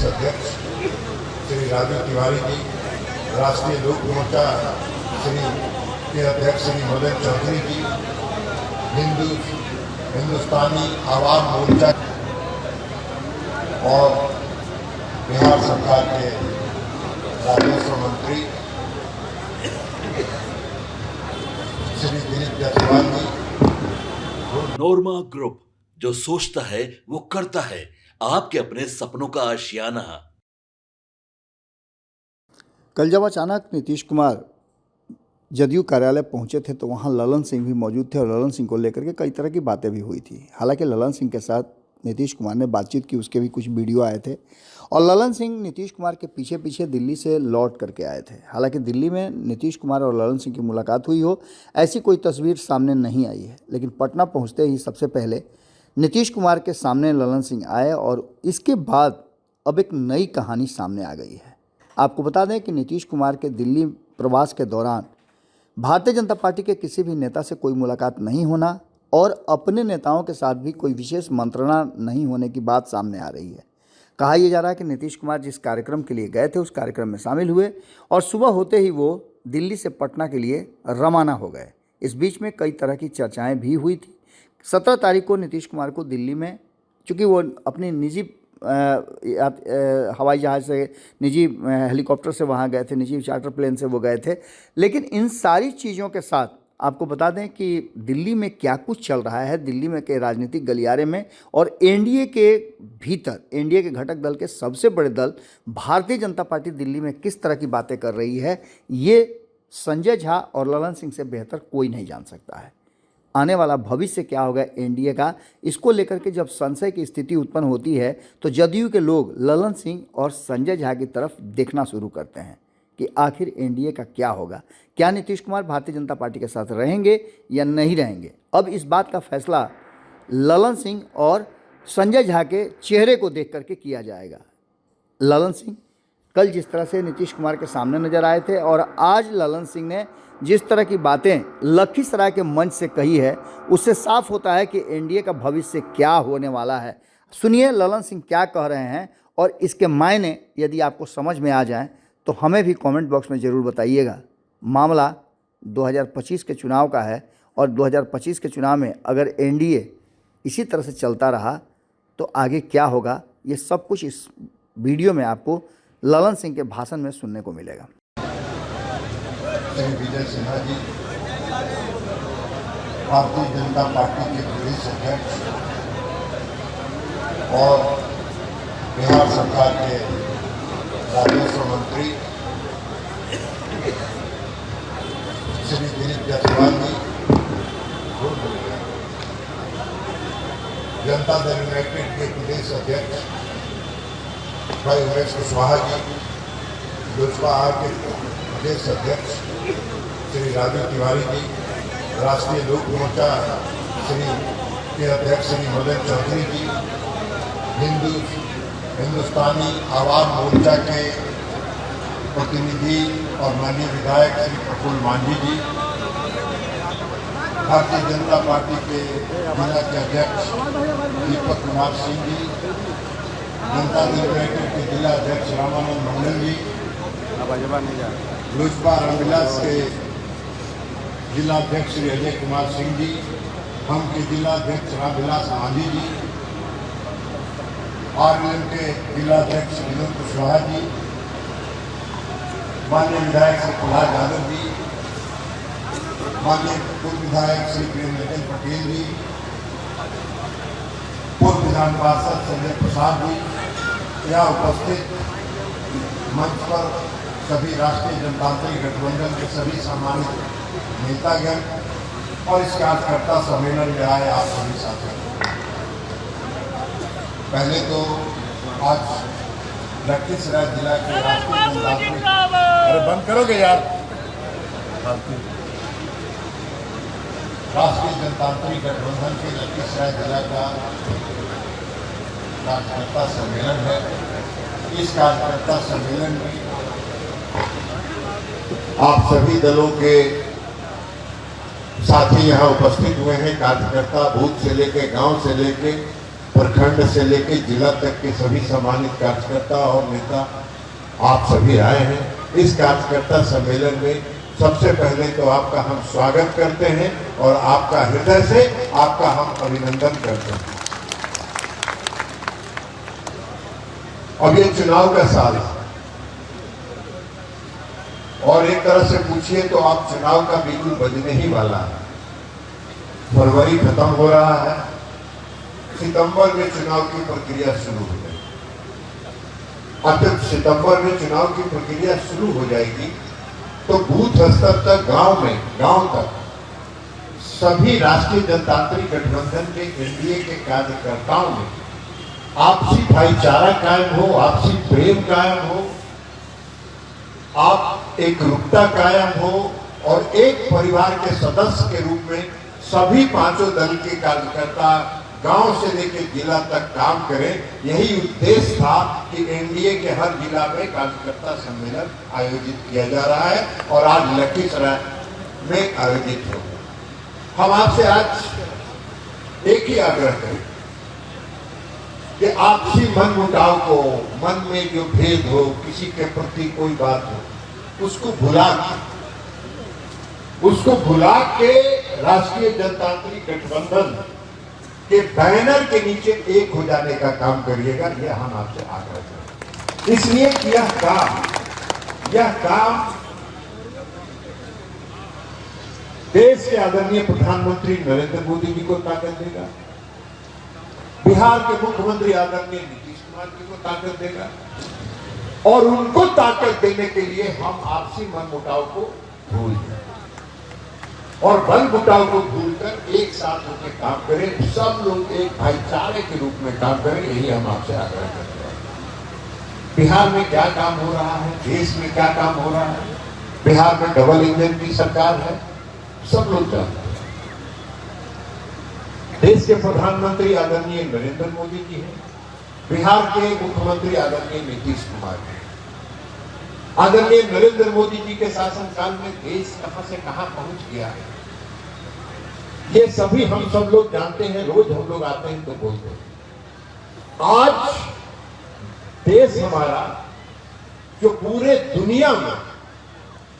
अध्यक्ष श्री राजू तिवारी जी, राष्ट्रीय लोक मोर्चा के अध्यक्ष श्री मदन चौधरी जी, हिंदुस्तानी आवाम मोर्चा और बिहार सरकार के राजस्व मंत्री श्री दिलीप जायसवाल जी। नोरमा ग्रुप, जो सोचता है वो करता है। आपके अपने सपनों का आशियाना। कल जब अचानक नीतीश कुमार जदयू कार्यालय पहुंचे थे तो वहां ललन सिंह भी मौजूद थे और ललन सिंह को लेकर के कई तरह की बातें भी हुई थी। हालांकि ललन सिंह के साथ नीतीश कुमार ने बातचीत की, उसके भी कुछ वीडियो आए थे और ललन सिंह नीतीश कुमार के पीछे पीछे दिल्ली से लौट करके आए थे। हालांकि दिल्ली में नीतीश कुमार और ललन सिंह की मुलाकात हुई हो ऐसी कोई तस्वीर सामने नहीं आई है, लेकिन पटना पहुंचते ही सबसे पहले नीतीश कुमार के सामने ललन सिंह आए और इसके बाद अब एक नई कहानी सामने आ गई है। आपको बता दें कि नीतीश कुमार के दिल्ली प्रवास के दौरान भारतीय जनता पार्टी के किसी भी नेता से कोई मुलाकात नहीं होना और अपने नेताओं के साथ भी कोई विशेष मंत्रणा नहीं होने की बात सामने आ रही है। कहा यह जा रहा है कि नीतीश कुमार जिस कार्यक्रम के लिए गए थे उस कार्यक्रम में शामिल हुए और सुबह होते ही वो दिल्ली से पटना के लिए रवाना हो गए। इस बीच में कई तरह की चर्चाएं भी हुई थी। 17 तारीख को नीतीश कुमार को दिल्ली में, चूँकि वो अपनी निजी हवाई जहाज़ से, निजी हेलीकॉप्टर से वहाँ गए थे, निजी चार्टर प्लेन से वो गए थे, लेकिन इन सारी चीज़ों के साथ आपको बता दें कि दिल्ली में क्या कुछ चल रहा है, दिल्ली में के राजनीतिक गलियारे में और एनडीए के भीतर, एनडीए के घटक दल के सबसे बड़े दल भारतीय जनता पार्टी दिल्ली में किस तरह की बातें कर रही है, ये संजय झा और ललन सिंह से बेहतर कोई नहीं जान सकता है। आने वाला भविष्य क्या होगा एनडीए का, इसको लेकर के जब संशय की स्थिति उत्पन्न होती है तो जदयू के लोग ललन सिंह और संजय झा की तरफ देखना शुरू करते हैं कि आखिर एनडीए का क्या होगा। क्या नीतीश कुमार भारतीय जनता पार्टी के साथ रहेंगे या नहीं रहेंगे। अब इस बात का फैसला ललन सिंह और संजय झा के चेहरे को देख करके किया जाएगा। ललन सिंह कल जिस तरह से नीतीश कुमार के सामने नजर आए थे और आज ललन सिंह ने जिस तरह की बातें लखीसराय के मंच से कही है, उससे साफ होता है कि एनडीए का भविष्य क्या होने वाला है। सुनिए ललन सिंह क्या कह रहे हैं और इसके मायने यदि आपको समझ में आ जाए तो हमें भी कमेंट बॉक्स में ज़रूर बताइएगा। मामला 2025 के चुनाव का है और 2025 के चुनाव में अगर एनडीए इसी तरह से चलता रहा तो आगे क्या होगा, ये सब कुछ इस वीडियो में आपको ललन सिंह के भाषण में सुनने को मिलेगा। श्री विजय सिन्हा जी, भारतीय जनता पार्टी के प्रदेश अध्यक्ष और बिहार सरकार के राजस्व मंत्री श्री दिलीप जायसवाल जी, जनता दल यूनाइटेड के प्रदेश अध्यक्ष भाई उमेश कुशवाहा जी, लोजपा के प्रदेश अध्यक्ष श्री राजू तिवारी जी, राष्ट्रीय लोक मोर्चा के अध्यक्ष श्री मदन चौधरी जी, हिंदुस्तानी आवाम मोर्चा के प्रतिनिधि और माननीय विधायक श्री प्रफुल्ल मांझी जी, भारतीय जनता पार्टी के जिला के अध्यक्ष दीपक कुमार सिंह जी, जनता दल यूनाइटेड के जिला अध्यक्ष रामानंद मंडल जी, लोजपा रामविलास के जिला अध्यक्ष श्री अजय कुमार सिंह जी, हम के जिला अध्यक्ष रामविलास गांधी जी, आरएलएम के जिला अध्यक्ष विनोद कुशवाहा जी, माननीय विधायक श्री प्रहलाद यादव जी, माननीय पूर्व विधायक श्री प्रेमचंद पटेल जी, पूर्व विधान पार्षद संजय प्रसाद जी, यहाँ उपस्थित मंच पर सभी राष्ट्रीय जनतांत्रिक गठबंधन के सभी सम्मानित नेतागण और इस कार्यकर्ता सम्मेलन में आए आप सभी साथियों। पहले तो आज लखीसराय जिला के राष्ट्रीय जनतांत्रिक, अरे बंद करोगे यार, राष्ट्रीय जनतांत्रिक गठबंधन के लखीसराय जिला का कार्यकर्ता सम्मेलन है। इस कार्यकर्ता सम्मेलन में आप सभी दलों के साथी यहाँ उपस्थित हुए हैं। कार्यकर्ता बूथ से लेके, गांव से लेके प्रखंड से लेकर जिला तक के सभी सम्मानित कार्यकर्ता और नेता आप सभी आए हैं। इस कार्यकर्ता सम्मेलन में सबसे पहले तो आपका हम स्वागत करते हैं और आपका हृदय से आपका हम अभिनंदन करते हैं। अब ये चुनाव का साल है और एक तरह से पूछिए तो आप चुनाव का बिल्कुल बजने ही वाला है। फरवरी खत्म हो रहा है, सितंबर में चुनाव की प्रक्रिया शुरू हो जाएगी। अब सितंबर में चुनाव की प्रक्रिया शुरू हो जाएगी तो बूथ स्तर तक, गांव तक सभी राष्ट्रीय जनतांत्रिक गठबंधन के एनडीए के कार्यकर्ताओं में आपसी भाईचारा कायम हो, आपसी प्रेम कायम हो, आप एकरूपता कायम हो और एक परिवार के सदस्य के रूप में सभी पांचों दल के कार्यकर्ता गांव से लेकर जिला तक काम करें। यही उद्देश्य था कि एनडीए के हर जिला में कार्यकर्ता सम्मेलन आयोजित किया जा रहा है और आज लखीसराय में आयोजित हो। हम आपसे आज एक ही आग्रह करें कि आपसी मन मुटाव को, मन में जो भेद हो, किसी के प्रति कोई बात हो, उसको भुला के राष्ट्रीय जनतांत्रिक गठबंधन के बैनर के नीचे एक हो जाने का काम करिएगा। यह हम आपसे आग्रह करें, इसलिए कि यह काम देश के आदरणीय प्रधानमंत्री नरेंद्र मोदी जी को ताकत देगा, बिहार के मुख्यमंत्री आदरणीय नीतीश कुमार जी को ताकत देगा और उनको ताकत देने के लिए हम आपसी मन मुटाव को भूल जाए और बल मुटाव को भूलकर एक साथ होकर काम करें। सब लोग एक भाईचारे के रूप में काम करें, यही हम आपसे आग्रह करते हैं। बिहार में क्या काम हो रहा है, देश में क्या काम हो रहा है। बिहार में डबल इंजन की सरकार है, सब लोग जानते हैं। देश के प्रधानमंत्री आदरणीय नरेंद्र मोदी जी हैं, बिहार के मुख्यमंत्री आदरणीय नीतीश कुमार जी। आदरणीय नरेंद्र मोदी जी के शासनकाल में देश कहां से कहां पहुंच गया है, ये सभी हम सब लोग जानते हैं। रोज हम लोग आते हैं तो बोलते हैं। आज देश हमारा जो पूरे दुनिया में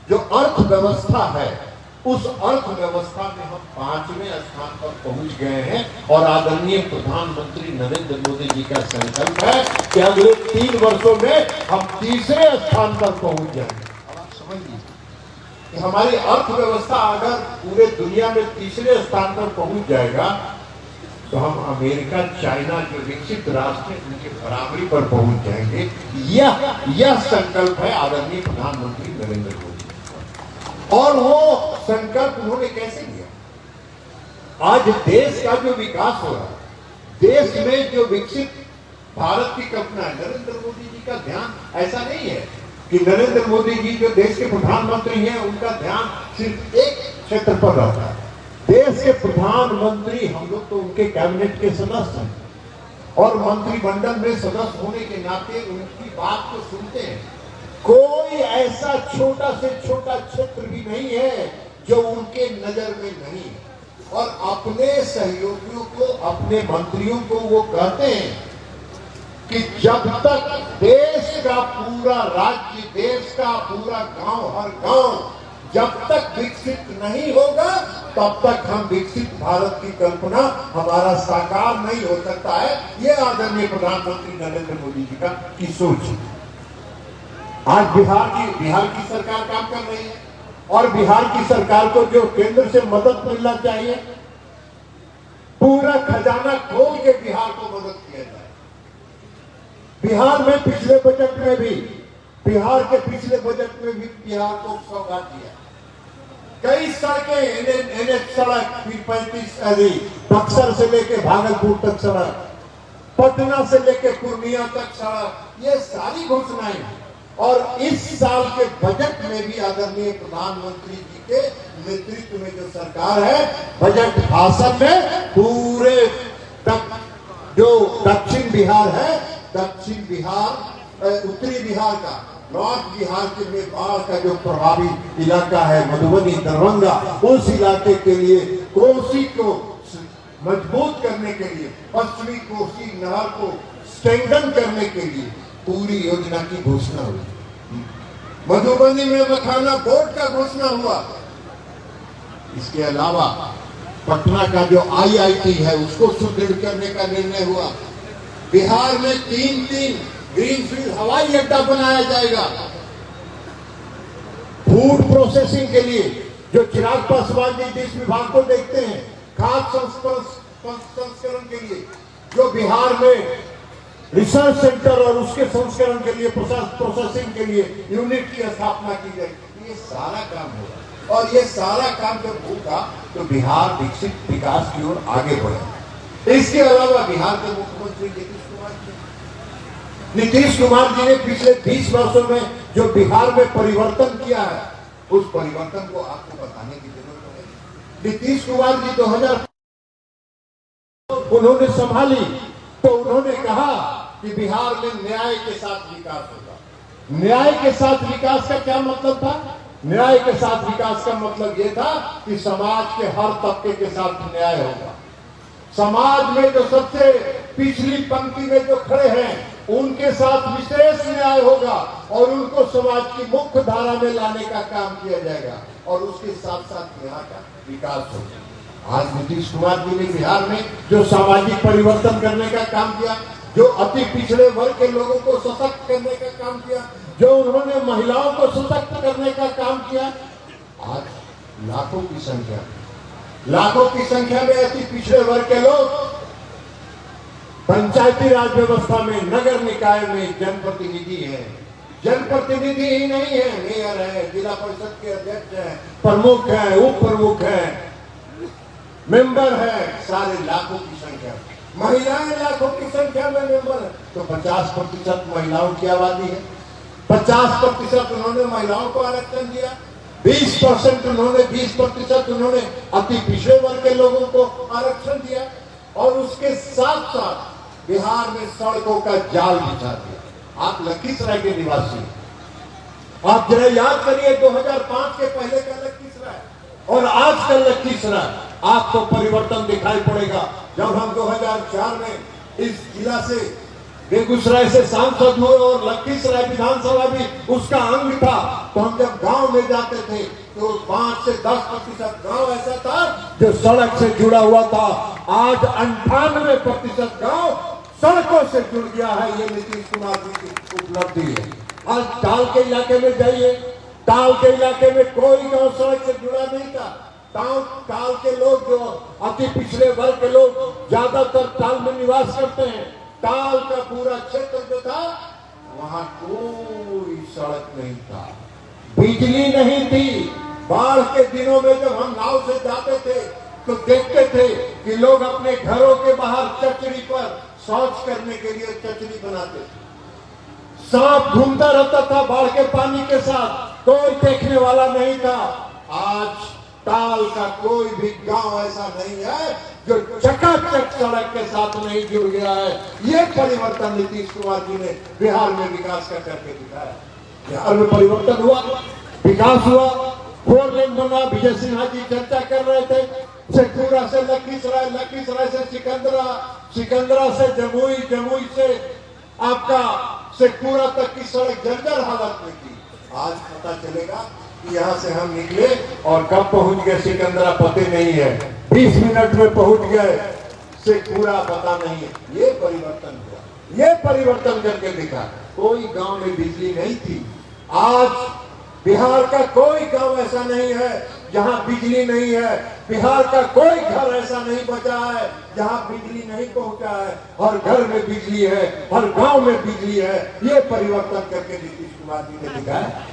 जो अर्थव्यवस्था है, उस अर्थव्यवस्था में हम 5वें स्थान पर पहुंच गए हैं और आदरणीय प्रधानमंत्री नरेंद्र मोदी जी का संकल्प है कि अगले 3 वर्षों में हम 3रे स्थान पर पहुंच जाएंगे। अब आप समझिए कि हमारी अर्थव्यवस्था अगर पूरे दुनिया में 3रे स्थान पर पहुंच जाएगा तो हम अमेरिका, चाइना जो विकसित राष्ट्र है उनके बराबरी पर पहुंच जाएंगे। यह संकल्प है आदरणीय प्रधानमंत्री नरेंद्र मोदी। और वो संकल्प उन्होंने कैसे लिया? आज देश का जो विकास हो रहा है, देश में जो विकसित भारत की कल्पना है, नरेंद्र मोदी जी का ध्यान ऐसा नहीं है कि नरेंद्र मोदी जी जो देश के प्रधानमंत्री हैं उनका ध्यान सिर्फ एक क्षेत्र पर रहता है। देश के प्रधानमंत्री, हम लोग तो उनके कैबिनेट के सदस्य हैं और मंत्रिमंडल में सदस्य होने के नाते उनकी बात को सुनते हैं। कोई ऐसा छोटा से छोटा क्षेत्र भी नहीं है जो उनके नजर में नहीं है और अपने सहयोगियों को, अपने मंत्रियों को वो कहते हैं कि जब तक देश का पूरा राज्य, देश का पूरा गांव, हर गांव जब तक विकसित नहीं होगा तब तक हम विकसित भारत की कल्पना हमारा साकार नहीं हो सकता है। ये आदरणीय प्रधानमंत्री नरेंद्र मोदी जी की सोच है। आज बिहार की सरकार काम कर रही है और बिहार की सरकार को जो केंद्र से मदद मिलना चाहिए, पूरा खजाना खोल के बिहार को मदद किया जाए। बिहार में पिछले बजट में भी, बिहार के पिछले बजट में भी बिहार को सौगात दिया। कई सड़कें, NH सड़क, फिर 35 बक्सर से लेके भागलपुर तक सड़क, पटना से लेके पूर्णिया तक सड़क, ये सारी घोषणाएं। और इस साल के बजट में भी आदरणीय प्रधानमंत्री जी के नेतृत्व में जो सरकार है, बजट भाषण में पूरे जो दक्षिण बिहार है, दक्षिण बिहार, उत्तरी बिहार का, नॉर्थ बिहार के में बाढ़ का जो प्रभावित इलाका है, मधुबनी, दरभंगा, उस इलाके के लिए कोसी को मजबूत करने के लिए, पश्चिमी कोसी नहर को स्ट्रेंथन करने के लिए पूरी योजना की घोषणा हुई। मधुबनी में मखाना बोर्ड का घोषणा हुआ। इसके अलावा पटना का जो IIT है उसको सुदृढ़ करने का निर्णय हुआ। बिहार में 3 ग्रीनफील्ड हवाई अड्डा बनाया जाएगा। फूड प्रोसेसिंग के लिए जो चिराग पासवान जी जिस विभाग को देखते हैं, खाद्य संस्करण के लिए जो बिहार में रिसर्च सेंटर और उसके संस्करण के लिए प्रोसेसिंग के लिए यूनिट की स्थापना की जाएगी। ये सारा काम होगा और ये सारा काम जब होगा तो बिहार विकसित विकास की ओर आगे बढ़ेगा। इसके अलावा बिहार के मुख्यमंत्री नीतीश कुमार जी ने पिछले 20 वर्षों में जो बिहार में परिवर्तन किया है, उस परिवर्तन को आपको बताने की जरूरत है। नीतीश कुमार जी 2000 उन्होंने संभाली तो उन्होंने कहा कि बिहार में न्याय के साथ विकास होगा। न्याय के साथ विकास का क्या मतलब था? न्याय के साथ विकास का मतलब यह था कि समाज के हर तबके के साथ न्याय होगा। समाज में जो सबसे पिछली पंक्ति में जो खड़े हैं उनके साथ विशेष न्याय होगा और उनको समाज की मुख्य धारा में लाने का काम किया जाएगा और उसके साथ साथ यहाँ का विकास होगा। आज नीतीश कुमार जी ने बिहार में जो सामाजिक परिवर्तन करने का काम किया, जो अति पिछड़े वर्ग के लोगों को सशक्त करने का काम किया, जो उन्होंने महिलाओं को सशक्त करने का काम किया, आज लाखों की संख्या में अति पिछड़े वर्ग के लोग पंचायती राज व्यवस्था में, नगर निकाय में जनप्रतिनिधि है। जनप्रतिनिधि ही नहीं है, मेयर है, जिला परिषद के अध्यक्ष है, प्रमुख है, उप प्रमुख है, मेंबर है, सारे लाखों की संख्या। महिलाएं लाखों की संख्या में मेंबर है तो 50% महिलाओं की आबादी है। 50% उन्होंने महिलाओं को आरक्षण दिया, 20% उन्होंने अति पिछड़े वर्ग के लोगों को आरक्षण दिया और उसके साथ साथ बिहार में सड़कों का जाल बिछा दिया। आप लखीसराय के निवासी, आप जरा याद करिए 2005 के पहले का लखीसराय और आज का लखीसराय, आपको परिवर्तन दिखाई पड़ेगा। जब हम 2004 में इस जिला से बेगूसराय से सांसद हुए और लखीसराय विधानसभा भी उसका अंग था, तो हम जब गांव में जाते थे तो 5 से 10% गांव ऐसा था जो सड़क से जुड़ा हुआ था। आज 98% गांव सड़कों से जुड़ गया है। ये नीतीश कुमार जी की उपलब्धि है। आज टाल के इलाके में जाइए, टाल के इलाके में कोई गांव सड़क से जुड़ा नहीं था। टाल के लोग जो अति पिछड़े वर्ग के लोग ज्यादातर टाल में निवास करते हैं। टाल का पूरा क्षेत्र जो था वहां कोई सड़क नहीं था, बिजली नहीं थी। बाढ़ के दिनों में जब हम नाव से जाते थे तो देखते थे कि लोग अपने घरों के बाहर चचरी पर शौच करने के लिए चचरी बनाते थे। सांप घूमता रहता था बाढ़ के पानी के साथ, कोई देखने वाला नहीं था। आज टाल का कोई भी गांव ऐसा नहीं है जो चकाचक सड़क के साथ नहीं जुड़ गया है। ये परिवर्तन नीतीश कुमार जी ने बिहार में विकास का करके दिखाया। बिहार में परिवर्तन हुआ, विकास हुआ, 4 लेन बना। विजय सिन्हा जी चर्चा कर रहे थे, शेखपुरा से लखीसराय, लखीसराय से सिकंदरा, सिकंदरा से जमुई, जमुई से आपका शेखपुरा तक की सड़क जर्जर हालत में थी। आज पता चलेगा कि यहाँ से हम निकले और कब पहुंच गए सिकंदरा पते नहीं है, 20 मिनट में पहुंच गए शेखपुरा पता नहीं है। ये परिवर्तन हुआ, ये परिवर्तन करके दिखा। कोई गांव में बिजली नहीं थी। आज बिहार का कोई गांव ऐसा नहीं है जहां बिजली नहीं है। बिहार का कोई घर ऐसा नहीं बचा है जहां बिजली नहीं पहुंचा है। हर घर में बिजली है, हर गांव में बिजली है। ये परिवर्तन करके नीतीश कुमार जी ने दिखाया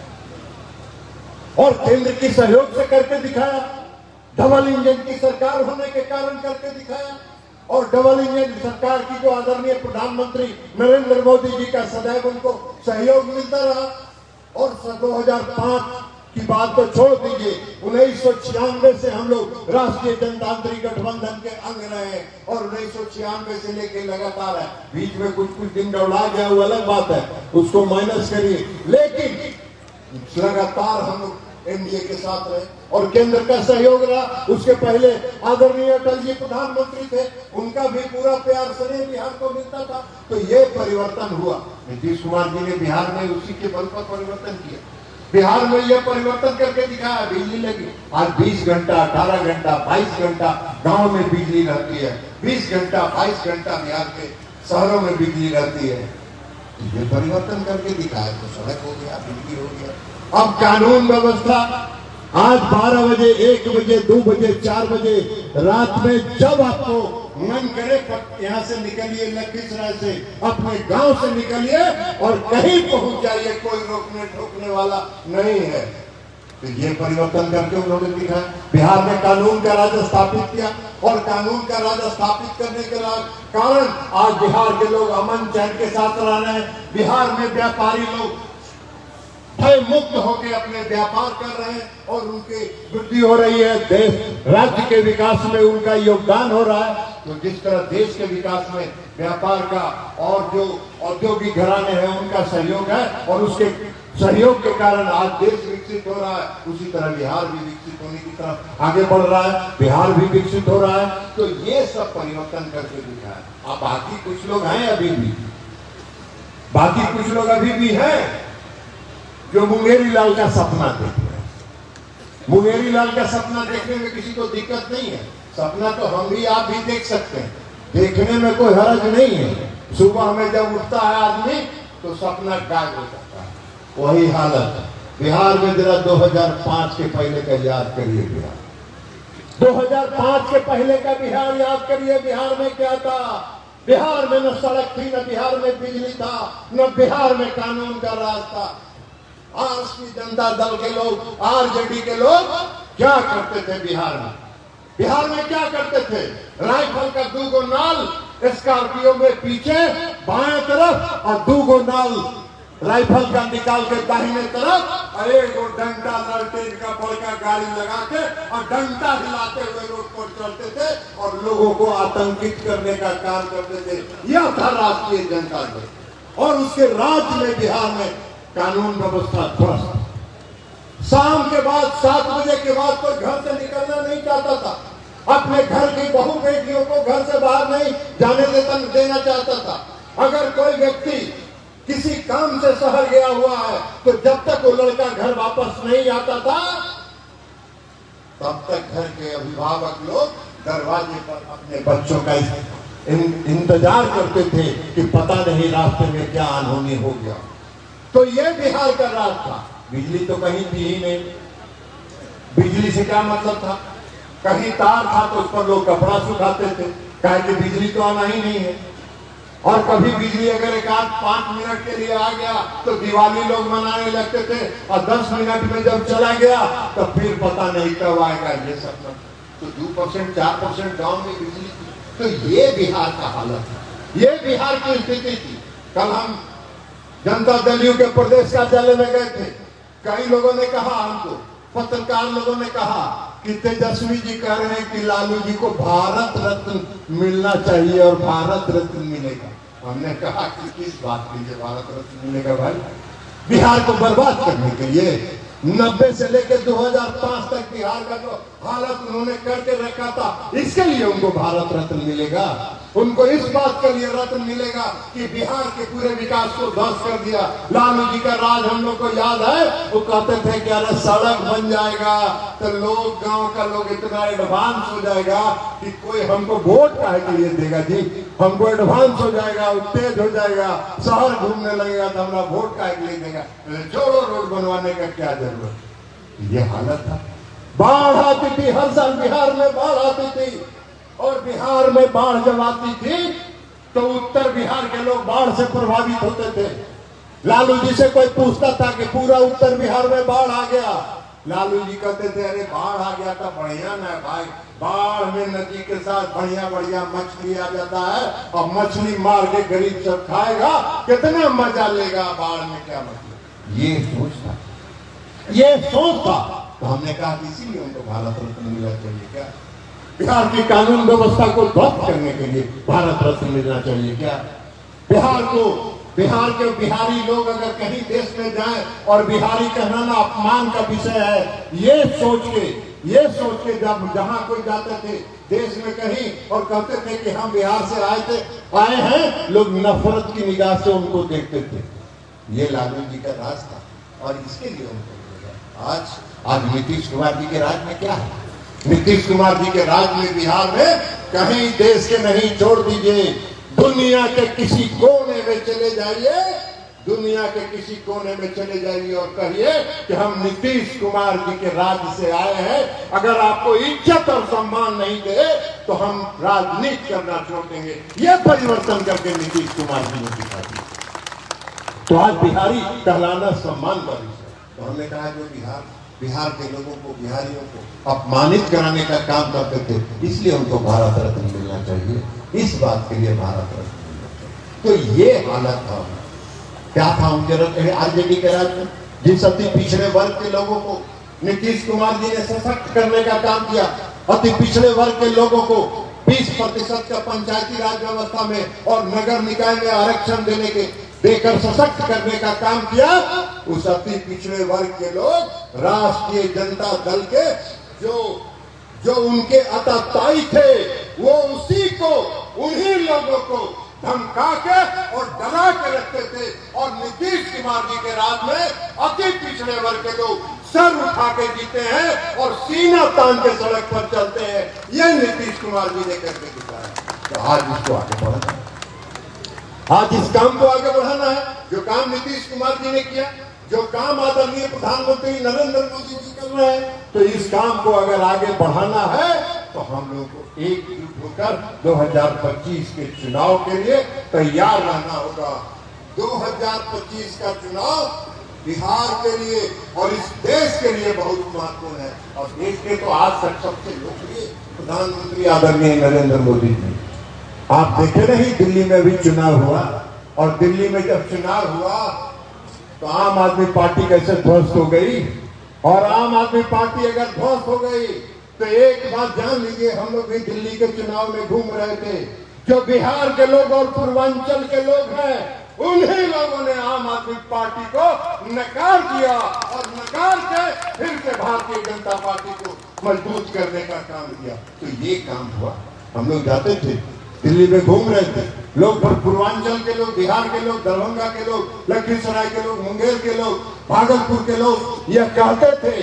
और केंद्र की सहयोग से करके दिखाया। डबल इंजन की सरकार होने के कारण करके दिखाया और डबल इंजन सरकार की जो आदरणीय प्रधानमंत्री नरेंद्र मोदी जी का सदैव उनको सहयोग मिलता रहा। और 2005 की बात तो छोड़ दीजिए, 1996 से हम लोग राष्ट्रीय जनतांत्रिक गठबंधन के अंग रहे और 1996 से लेके लगातार है। बीच में कुछ दिन डौला गया वो अलग बात है, उसको माइनस करिए, लेकिन लगातार हम लोग एनडीए के साथ रहे और केंद्र का सहयोग रहा। उसके पहले आदरणीय अटल जी प्रधानमंत्री थे, उनका भी पूरा प्यार स्नेह बिहार को मिलता था। तो ये परिवर्तन हुआ। नीतीश कुमार जी ने बिहार में उसी के बल पर परिवर्तन किया। बिहार में यह परिवर्तन करके दिखाया, बिजली लगी। आज 20 घंटा 18 घंटा 22 घंटा गांव में बिजली रहती है, 20 घंटा 22 घंटा बिहार के शहरों में बिजली रहती है। ये परिवर्तन करके दिखाया। तो सड़क हो गया, बिजली हो गया। अब कानून व्यवस्था, आज 12 बजे 1 बजे 2 बजे 4 बजे रात में जब आपको मन करे यहाँ से निकलिए, लखीसराय से अपने गांव से निकलिए और कहीं पहुंच जाइए, कोई रोकने ठोकने वाला नहीं है। तो ये परिवर्तन करके उन्होंने दिखाया। बिहार में कानून का राज स्थापित किया और कानून का राज स्थापित करने के कारण आज बिहार के लोग अमन चैन के साथ रह रहे हैं। बिहार में व्यापारी लोग भय मुक्त होकर अपने व्यापार कर रहे हैं और उनकी वृद्धि हो रही है। देश राज्य के विकास में उनका योगदान हो रहा है। तो जिस तरह देश के विकास में व्यापार का और जो औद्योगिक घराने हैं उनका सहयोग है और उसके सहयोग के कारण आज देश विकसित हो रहा है, उसी तरह बिहार भी विकसित होने की तरफ आगे बढ़ रहा है। बिहार भी विकसित हो रहा है। तो ये सब परिवर्तन करके दिखा है। अब बाकी कुछ लोग हैं अभी भी, बाकी कुछ लोग अभी भी हैं जो मुंगेरी लाल का सपना देख रहे हैं। मुंगेरी लाल का सपना देखने में किसी को दिक्कत नहीं है। सपना तो हम भी आप भी देख सकते हैं, देखने में कोई हर्ज नहीं है। सुबह में जब उठता है आदमी तो सपना गायब हो जाता है। वही हालत है बिहार में। जरा 2005 के पहले का याद करिए। बिहार 2005 के पहले का बिहार याद करिए। बिहार में क्या था? बिहार में न सड़क थी, न बिहार में बिजली था, न बिहार में कानून का राज था। आज की जनता दल के लोग, आरजेडी के लोग क्या करते थे बिहार में? बिहार में क्या करते थे? राइफल का 2 गो नाल स्कॉर्पियो में पीछे बाएं तरफ और 2 गो नाल राइफल का निकाल के दाहिने तरफ और 1 गो डंडा ललटेन का बड़का गाड़ी लगा के और डंडा हिलाते हुए रोड पर चलते थे और लोगों को आतंकित करने का काम करते थे। यह था राष्ट्रीय जनता दल। और उसके राज्य में बिहार में कानून व्यवस्था ध्वस्त। शाम के बाद 7 बजे के बाद कोई घर से निकलना नहीं चाहता था। अपने घर की बहू बेटियों को घर से बाहर नहीं जाने देना चाहता था। अगर कोई व्यक्ति किसी काम से शहर गया हुआ है तो जब तक वो लड़का घर वापस नहीं आता था तब तक घर के अभिभावक लोग दरवाजे पर अपने बच्चों का इंतजार करते थे कि पता नहीं रास्ते में क्या अनहोनी हो गया। तो ये बिहार का राज था। बिजली तो कहीं थी ही नहीं। बिजली से क्या मतलब था? कहीं तार था तो उस पर लोग कपड़ा सुखाते थे, कहे कि बिजली तो आना ही नहीं है। और कभी बिजली अगर 1-5 मिनट के लिए आ गया तो दिवाली लोग मनाने लगते थे और 10 मिनट में जब चला गया तो फिर पता नहीं कब आएगा। ये सब तो 2% 4% गांव में बिजली थी। तो ये बिहार का हालत है, ये बिहार की स्थिति थी। कल हम जनता दल के प्रदेश कार्यालय में गए थे। कई लोगों ने कहा, हमको पत्रकार लोगों ने कहा कि तेजस्वी जी कह रहे हैं कि लालू जी को भारत रत्न मिलना चाहिए और भारत रत्न मिलेगा। हमने कहा कि किस बात के लिए भारत रत्न मिलेगा भाई? बिहार को बर्बाद करने के लिए 90 से लेकर 2005 तक बिहार का जो हालत उन्होंने करके रखा था, इसके लिए उनको भारत रत्न मिलेगा। उनको इस बात के लिए रत्न मिलेगा कि बिहार के पूरे विकास को ध्वस्त कर दिया। लालू जी का राज हम लोग को याद है। वो कहते थे कि अरे सड़क बन जाएगा तो लोग, गांव का लोग इतना एडवांस हो जाएगा कि कोई हमको वोट काहे के लिए देगा जी? हमको एडवांस हो जाएगा, तेज हो जाएगा, शहर घूमने लगेगा तो हमारा वोट काहे के लिए देगा? छोड़ो, रोड बनवाने का क्या जरूरत। ये हालत था। बाढ़ आती थी, हर साल बिहार में बाढ़ आती थी। और बिहार में बाढ़ जब आती थी तो उत्तर बिहार के लोग बाढ़ से प्रभावित होते थे। लालू जी से कोई पूछता था कि पूरा उत्तर बिहार में बाढ़ आ गया, लालू जी कहते थे अरे बाढ़ आ गया था बढ़िया ना भाई, बाढ़ में नदी के साथ बढ़िया बढ़िया मछली आ जाता है और मछली मार के गरीब सब खाएगा, कितना मजा लेगा। बाढ़ में क्या मतलब? ये सोच था, ये सोच था। तो हमने कहा कि इसीलिए उनको भारत रत्न मिलना चाहिए क्या? बिहार की कानून व्यवस्था को ध्वस्त करने के लिए भारत रत्न मिलना चाहिए क्या? बिहार को बिहार के बिहारी लोग अगर कहीं देश में जाएं और बिहारी कहना अपमान का विषय है, ये सोच के जब जहां कोई जाते थे देश में कहीं और कहते थे कि हम बिहार से आए हैं, लोग नफरत की निगाह से उनको देखते थे। ये लालू जी का राज था और इसके लिए उनको आज नीतीश कुमार जी के राज में क्या है? नीतीश कुमार जी के राज में बिहार में कहीं देश के नहीं, छोड़ दीजिए दुनिया के किसी कोने में चले जाइए, दुनिया के किसी कोने में चले जाइए और कहिए कि हम नीतीश कुमार जी के राज्य से आए हैं। अगर आपको इज्जत और सम्मान नहीं दे तो हम राजनीति करना छोड़ देंगे। ये परिवर्तन करके नीतीश कुमार जी ने दिखा दिया। तो आज बिहारी कहलाना सम्मान का विषय। तो हमने कहा जो बिहार के लोगों को, बिहारियों को अपमानित कराने का काम करते थे, इसलिए उनको भारत रत्न मिलना चाहिए। इस बात के लिए भारत रत्न मिलना चाहिए। तो ये हालत था, क्या था उनके आरजेडी के राज में, जिस अति पिछड़े वर्ग के लोगों को नीतीश कुमार जी ने सशक्त करने का काम किया। अति पिछड़े वर्ग के लोगों को 20% का पंचायती राज व्यवस्था में और नगर निकाय में आरक्षण देकर सशक्त करने का काम किया। उस अति पिछड़े वर्ग के लोग राष्ट्रीय जनता दल के जो उनके अताताई थे, वो उन्हीं लोगों को धमका के और डरा के रखते थे। और नीतीश कुमार जी के राज में अति पिछड़े वर्ग के लोग सर उठा के जीते हैं और सीना तान के सड़क पर चलते हैं। यह नीतीश कुमार जी ने करके दिखाया। तो आज इसको आगे बढ़ाना है, आज इस काम को आगे बढ़ाना है। जो काम नीतीश कुमार जी ने किया, जो काम आदरणीय प्रधानमंत्री नरेंद्र मोदी जी कर रहे हैं, तो इस काम को अगर आगे बढ़ाना है तो हम लोग को एकजुट होकर 2025 के चुनाव के लिए तैयार रहना होगा। 2025 का चुनाव बिहार के लिए और इस देश के लिए बहुत महत्वपूर्ण है। और देश के तो आज तक सबसे लोकप्रिय प्रधानमंत्री आदरणीय नरेंद्र मोदी जी। आप देखे नहीं, दिल्ली में भी चुनाव हुआ, और दिल्ली में जब चुनाव हुआ तो आम आदमी पार्टी कैसे ध्वस्त हो गई। और आम आदमी पार्टी अगर ध्वस्त हो गई तो एक बात जान लीजिए, हम लोग भी दिल्ली के चुनाव में घूम रहे थे। जो बिहार के लोग और पूर्वांचल के लोग हैं, उन्हीं लोगों ने आम आदमी पार्टी को नकार दिया और नकार के फिर से भारतीय जनता पार्टी को मजबूत करने का काम किया। तो ये काम हुआ। हम लोग जाते थे, दिल्ली में घूम रहे थे, लोग पूर्वांचल के लोग, बिहार के लोग, दरभंगा के लोग, लखीसराय के लोग, मुंगेर के लोग, भागलपुर के लोग यह कहते थे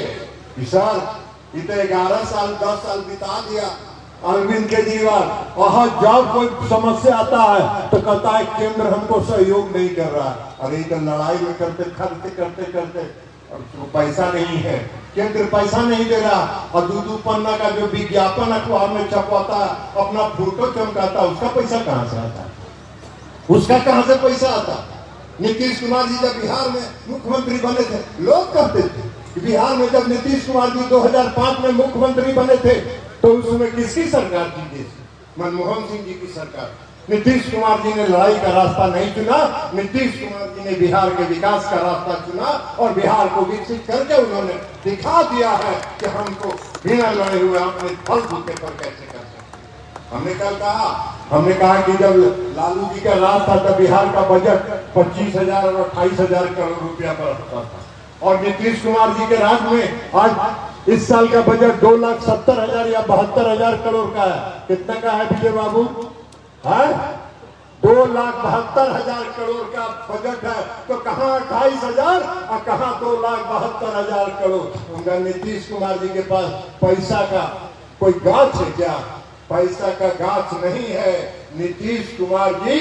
कि सर इतने 11 साल 10 साल बिता दिया अरविंद केजरीवाल, वहां जब कोई समस्या आता है तो कहता है केंद्र हमको सहयोग नहीं कर रहा। अरे इधर लड़ाई में करते और पैसा नहीं है, केंद्र पैसा नहीं दे रहा, और दो पन्ना का जो विज्ञापन अखबार में छपवाता, अपना फोटो चमकाता, उसका पैसा कहां से आता? उसका कहां से पैसा आता? नीतीश कुमार जी जब बिहार में मुख्यमंत्री बने थे, लोग कहते थे कि बिहार में जब नीतीश कुमार जी 2005 में मुख्यमंत्री बने थे तो उसमें किसकी सरकार थी? देश मनमोहन सिंह जी की सरकार। नीतीश कुमार जी ने लड़ाई का रास्ता नहीं चुना, नीतीश कुमार जी ने बिहार के विकास का रास्ता चुना और बिहार को विकसित करके उन्होंने दिखा दिया है कि हमको बिना लड़े हुए अपने फल बूटे पर कैसे कर सकते। हमने कहा कि जब लालू जी का राज था तब बिहार का बजट 25,000 और 28,000 करोड़ रुपया पर होता था, और नीतीश कुमार जी के राज में आज इस साल का बजट 2,70,000 या 72,000 करोड़ का है। कितना का है विजय बाबू? 2,72,000 करोड़ का बजट है। तो कहाँ 28,000 और कहाँ 2,72,000 करोड़? उनका नीतीश कुमार जी के पास पैसा का कोई गाछ है क्या? पैसा का गाछ नहीं है। नीतीश कुमार जी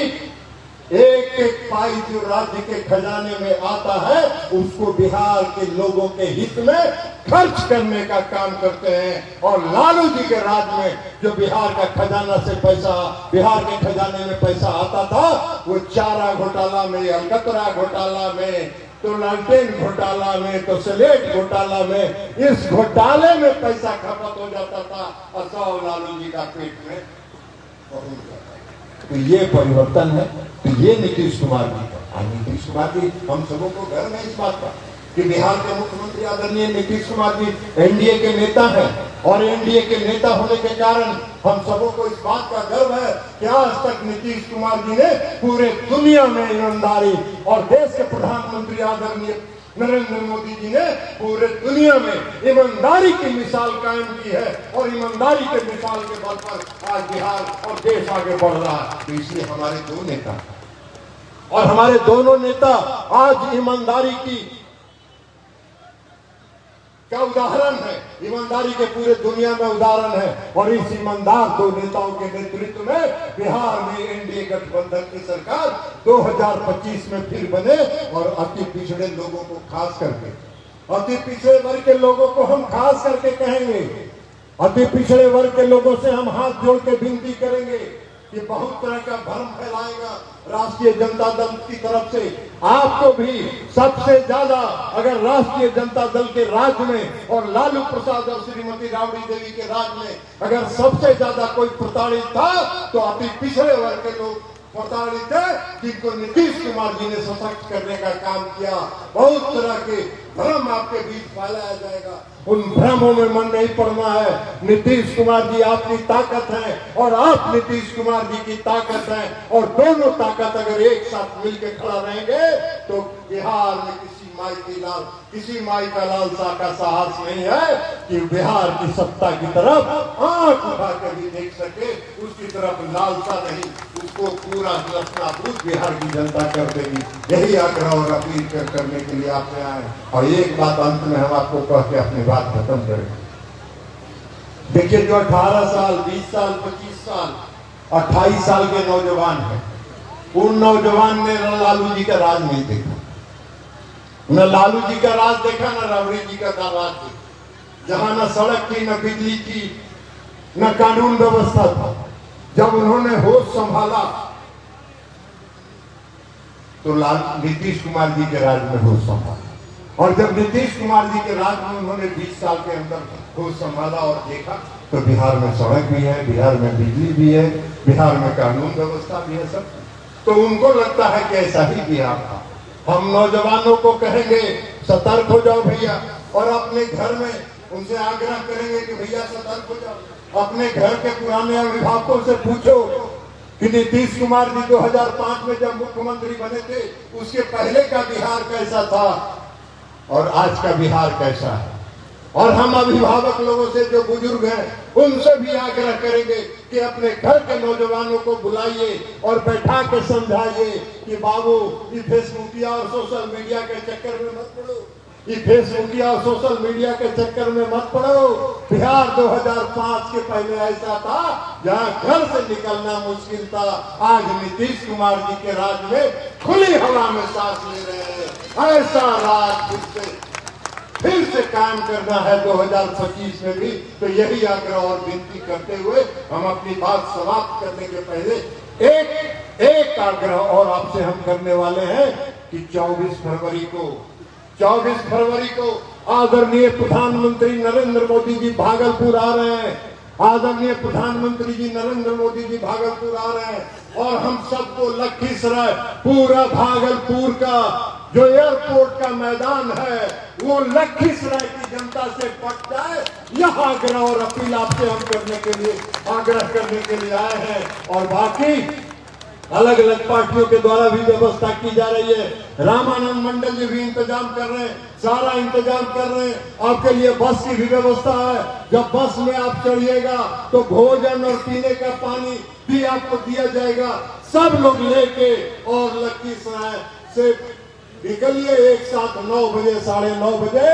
एक एक पाई जो राज्य के खजाने में आता है उसको बिहार के लोगों के हित में खर्च करने का काम करते हैं। और लालू जी के राज में जो बिहार का खजाना से पैसा, बिहार के खजाने में पैसा आता था, वो चारा घोटाला में, अलकतरा घोटाला में, तो लालटेन घोटाला में, तो स्लेट घोटाला में, इस घोटाले में पैसा खपत हो जाता था और सब लालू जी का पेट में पहुंच जाता। तो ये परिवर्तन है, तो ये नीतीश कुमार जी का। नीतीश कुमार जी, हम सबों को गर्व है इस बात का कि बिहार के मुख्यमंत्री आदरणीय नीतीश कुमार जी एनडीए के नेता हैं और एनडीए के नेता होने के कारण हम सबों को इस बात का गर्व है कि आज तक नीतीश कुमार जी ने पूरे दुनिया में ईमानदारी और देश के प्रधानमंत्री आदरणीय नरेंद्र मोदी जी ने पूरे दुनिया में ईमानदारी की मिसाल कायम की है और ईमानदारी के मिसाल के बल पर आज बिहार और देश आगे बढ़ रहा है। तो इसलिए हमारे दो नेता और हमारे दोनों नेता आज ईमानदारी का उदाहरण है, ईमानदारी के पूरे दुनिया में उदाहरण है। और इस ईमानदार दो नेताओं के नेतृत्व में बिहार में एनडीए गठबंधन की सरकार 2025 में फिर बने और अति पिछड़े लोगों को खास करके, अति पिछड़े वर्ग के लोगों को हम खास करके कहेंगे, अति पिछड़े वर्ग के लोगों से हम हाथ जोड़ के विनती करेंगे कि बहुत तरह का भ्रम फैलाएगा राष्ट्रीय जनता दल की तरफ से। आपको भी सबसे ज्यादा अगर राष्ट्रीय जनता दल के राज में और लालू प्रसाद और श्रीमती राबड़ी देवी के राज में अगर सबसे ज्यादा कोई प्रताड़ित था तो अति पिछड़े वर्ग के लोग प्रताड़ित है, जिनको नीतीश कुमार जी ने सशक्त करने का काम किया। बहुत तरह के भ्रम आपके बीच फैलाया जाएगा, उन भ्रमों में मन नहीं पड़ना है। नीतीश कुमार जी आपकी ताकत है और आप नीतीश कुमार जी की ताकत है और दोनों ताकत अगर एक साथ मिलकर खड़ा रहेंगे तो बिहार में किसी माई का लालसा का साहस नहीं है कि बिहार की सत्ता की तरफ आंख उठा कर भी देख सके, उसकी तरफ लालसा नहीं, उसको पूरा लक्षणाभूत बिहार की जनता कर देगी। यही आग्रह और अपील करने के लिए आपसे आए। और एक बात अंत में हम आपको कह के अपनी बात खत्म करें। देखिए, जो 18 साल 20 साल 25 साल 28 साल के नौजवान हैं, उन नौजवान ने लालू जी का राज नहीं देखा, न लालू जी का राज देखा, न राबड़ी जी का राज देखा, जहां न सड़क थी, न बिजली थी, न कानून व्यवस्था था। जब उन्होंने होश संभाला तो नीतीश कुमार जी के राज में होश संभाला। और जब नीतीश कुमार जी के राज में उन्होंने 20 साल के अंदर होश संभाला और देखा तो बिहार में सड़क भी है, बिहार में बिजली भी है, बिहार में कानून व्यवस्था भी है, सब। तो उनको लगता है कि ऐसा ही बिहार था। हम नौजवानों को कहेंगे सतर्क हो जाओ भैया, और अपने घर में उनसे आग्रह करेंगे कि भैया सतर्क हो जाओ। अपने घर के पुराने अभिभावकों से पूछो कि नीतीश कुमार जी 2005 में जब मुख्यमंत्री बने थे उसके पहले का बिहार कैसा था और आज का बिहार कैसा है। और हम अभिभावक लोगों से, जो बुजुर्ग हैं, उनसे भी आग्रह करेंगे कि अपने घर के नौजवानों को बुलाइए और बैठा के समझाइए कि बाबू, ये फेसबुकिया और सोशल मीडिया के चक्कर में मत पड़ो, ये फेसबुकिया और सोशल मीडिया के चक्कर में मत पड़ो। बिहार 2005 के पहले ऐसा था जहाँ घर से निकलना मुश्किल था। आज नीतीश कुमार जी के राज में खुली हवा में सांस ले रहे हैं। ऐसा राज फिर से कायम करना है 2025 में भी। तो यही आग्रह और विनती करते हुए हम अपनी बात समाप्त करने के पहले एक आग्रह और आपसे हम करने वाले हैं कि 24 फरवरी को आदरणीय प्रधानमंत्री नरेंद्र मोदी जी भागलपुर आ रहे हैं। आदरणीय प्रधानमंत्री जी नरेंद्र मोदी जी भागलपुर आ रहे हैं और हम सबको लखीसराय, पूरा भागलपुर का जो एयरपोर्ट का मैदान है वो लखीसराय की जनता से पट जाए, यह आग्रह और अपील आपसे हम आग्रह करने के लिए आए हैं। और बाकी अलग अलग पार्टियों के द्वारा भी व्यवस्था की जा रही है। रामानंद मंडल जी भी इंतजाम कर रहे हैं, सारा इंतजाम कर रहे हैं। आपके लिए बस की भी व्यवस्था है। जब बस में आप चढ़िएगा तो भोजन और पीने का पानी भी आपको दिया जाएगा। सब लोग लेके और लखीसराय से निकलिए एक साथ 9 बजे, 9:30 बजे,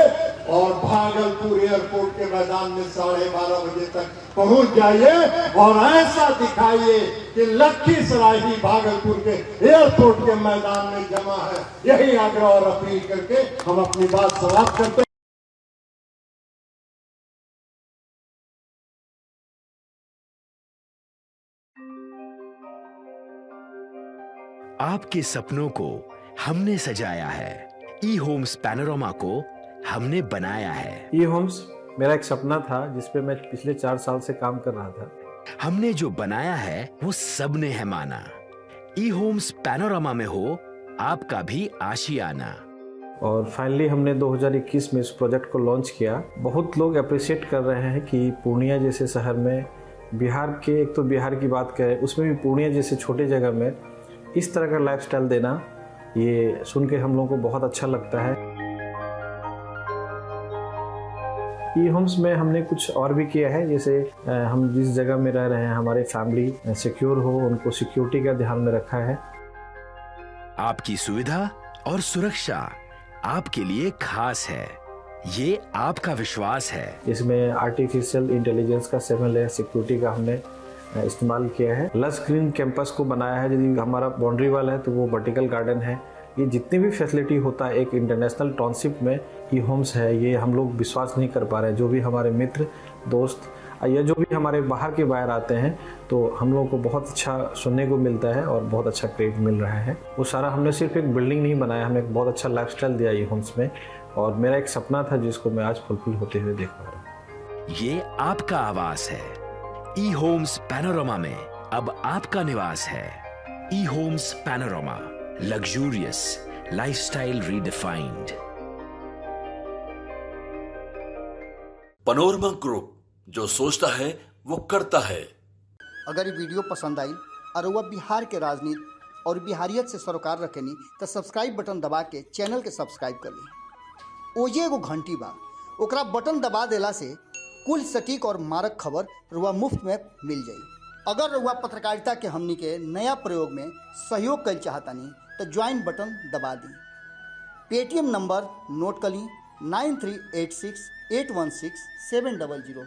और भागलपुर एयरपोर्ट के मैदान में 12:30 बजे तक पहुंच जाइए और ऐसा दिखाइए कि लखीसराय ही भागलपुर के एयरपोर्ट के मैदान में जमा है। यही आग्रह और अपील करके हम अपनी बात समाप्त करते हैं। आपके सपनों को हमने सजाया है, ई होम्स पैनोरामा को हमने बनाया है। ई होम्स मेरा एक सपना था जिस पे मैं पिछले 4 साल से काम कर रहा था। हमने जो बनाया है वो सबने है माना। ई होम्स पैनोरामा में हो आपका भी आशियाना। और फाइनली हमने 2021 में इस प्रोजेक्ट को लॉन्च किया। बहुत लोग अप्रिशिएट कर रहे हैं कि पूर्णिया जैसे शहर में, बिहार के, एक तो बिहार की बात करें उसमें भी पूर्णिया जैसे छोटे जगह में इस तरह का लाइफस्टाइल देना, ये सुन के हम लोगों को बहुत अच्छा लगता है। ई होम्स में हमने कुछ और भी किया है, जैसे हम जिस जगह में रह रहे हैं हमारे फैमिली सिक्योर हो, उनको सिक्योरिटी का ध्यान में रखा है। आपकी सुविधा और सुरक्षा आपके लिए खास है, ये आपका विश्वास है। इसमें आर्टिफिशियल इंटेलिजेंस का 7 लेयर सिक्योरिटी का हमने इस्तेमाल किया है। लस ग्रीन कैंपस को बनाया है। यदि हमारा बाउंड्री वाल है तो वो वर्टिकल गार्डन है। ये जितनी भी फैसिलिटी होता है एक इंटरनेशनल टाउनशिप में, ई होम्स है, ये हम लोग विश्वास नहीं कर पा रहे हैं। जो भी हमारे मित्र दोस्त या जो भी हमारे बाहर के बाहर आते हैं तो हम लोगों को बहुत अच्छा सुनने को मिलता है और बहुत अच्छा क्रेडिट मिल रहा है। वो सारा हमने सिर्फ एक बिल्डिंग नहीं बनाया, हमने एक बहुत अच्छा लाइफस्टाइल दिया ई होम्स में, और मेरा एक सपना था जिसको मैं आज फुलफिल होते हुए देख पा रहा हूँ। ये आपका आवास है। ई होम्स पैनोरामा में अब आपका निवास है। E homes Panorama, luxurious lifestyle redefined. Panorama group, जो सोचता है वो करता है। अगर ये वीडियो पसंद आई और वह बिहार के राजनीति और बिहारियत से सरोकार रखेनी तो सब्सक्राइब बटन दबा के चैनल के सब्सक्राइब कर ली। ओजे एगो घंटी बा, ओकरा बटन दबा देला से कुल सटीक और मारक खबर रुआ मुफ्त में मिल जाई। अगर रुआ पत्रकारिता के हमनी के नया प्रयोग में सहयोग कर चाहतानी तो ज्वाइन बटन दबा दी। पेटीएम नंबर नोट कर ली 9386816700।